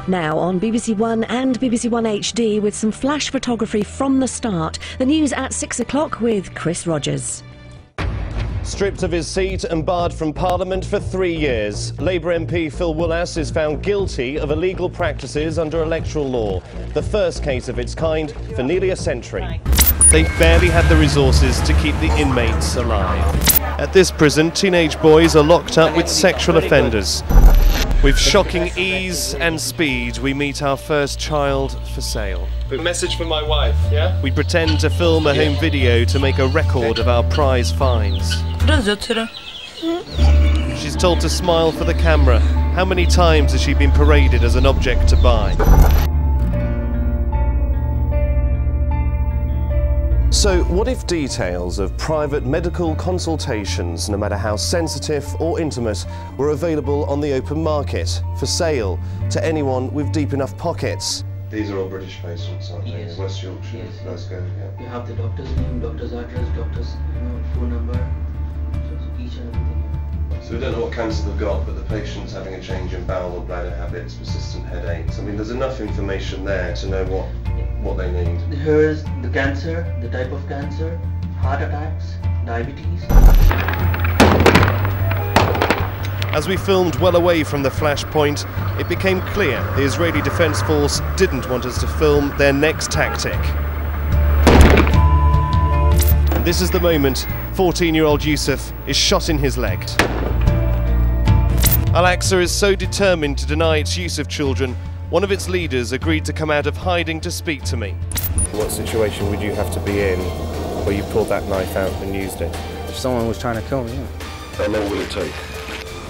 Now on BBC One and BBC One HD with some flash photography from the start. The news at 6 o'clock with Chris Rogers. Stripped of his seat and barred from Parliament for 3 years, Labour MP Phil Woollas is found guilty of illegal practices under electoral law. The first case of its kind for nearly a century. They've barely had the resources to keep the inmates alive. At this prison, teenage boys are locked up with sexual offenders. With shocking ease and speed, we meet our first child for sale. A message for my wife, yeah? We pretend to film a home video to make a record of our prize finds. She's told to smile for the camera. How many times has she been paraded as an object to buy? So, what if details of private medical consultations, no matter how sensitive or intimate, were available on the open market, for sale, to anyone with deep enough pockets? These are all British patients, aren't they? Yes. West Yorkshire, yes. Glasgow, yeah. You have the doctor's name, doctor's address, doctor's phone number, so each and everything. So we don't know what cancer they've got, but the patient's having a change in bowel or bladder habits, persistent headaches. I mean, there's enough information there to know what they need. Here is the cancer, the type of cancer, heart attacks, diabetes. As we filmed well away from the flashpoint, it became clear the Israeli Defence Force didn't want us to film their next tactic. And this is the moment 14-year-old Yusuf is shot in his leg. Al-Aqsa is so determined to deny its use of children, one of its leaders agreed to come out of hiding to speak to me. What situation would you have to be in where you pulled that knife out and used it? If someone was trying to kill me, yeah. How long will it take?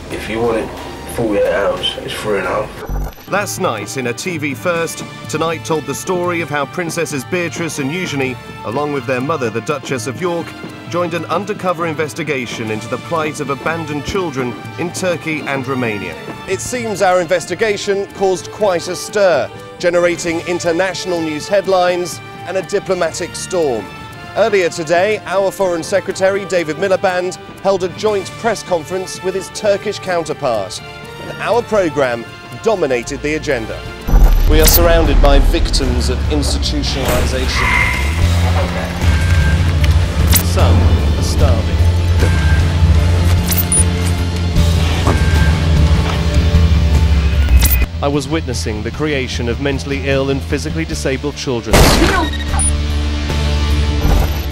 If you want it 48 hours, it's 3.5. Last night in a TV First, Tonight told the story of how Princesses Beatrice and Eugenie, along with their mother, the Duchess of York, joined an undercover investigation into the plight of abandoned children in Turkey and Romania. It seems our investigation caused quite a stir, generating international news headlines and a diplomatic storm. Earlier today, our Foreign Secretary, David Miliband, held a joint press conference with his Turkish counterpart. And our programme dominated the agenda. We are surrounded by victims of institutionalisation. Some are starving. I was witnessing the creation of mentally ill and physically disabled children.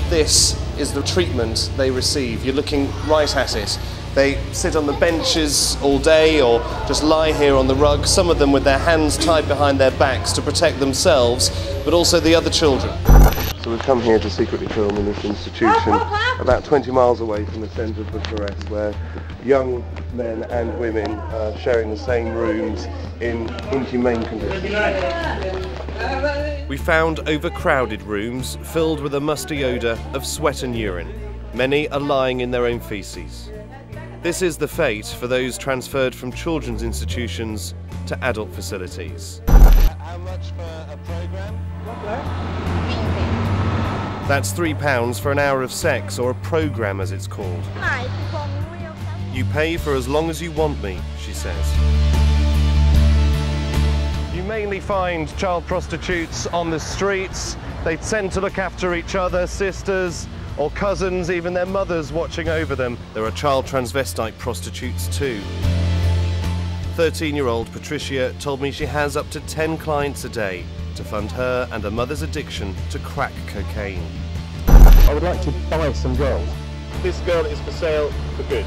This is the treatment they receive. You're looking right at it. They sit on the benches all day or just lie here on the rug, some of them with their hands tied behind their backs to protect themselves, but also the other children. So we've come here to secretly film in this institution about 20 miles away from the centre of Bucharest, where young men and women are sharing the same rooms in inhumane conditions. We found overcrowded rooms filled with a musty odour of sweat and urine. Many are lying in their own faeces. This is the fate for those transferred from children's institutions to adult facilities. How much for a programme? That's £3 for an hour of sex, or a programme as it's called. You pay for as long as you want me, she says. You mainly find child prostitutes on the streets. They tend to look after each other, sisters or cousins, even their mothers watching over them. There are child transvestite prostitutes too. 13-year-old Patricia told me she has up to 10 clients a day to fund her and her mother's addiction to crack cocaine. I would like to buy some girls. This girl is for sale for good.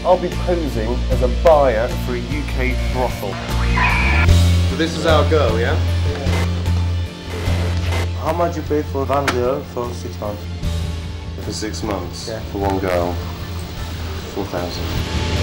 I'll be posing as a buyer for a UK brothel. So this is our girl, yeah? How much you pay for one girl for 6 months? For 6 months? Yeah. For one girl, 4,000.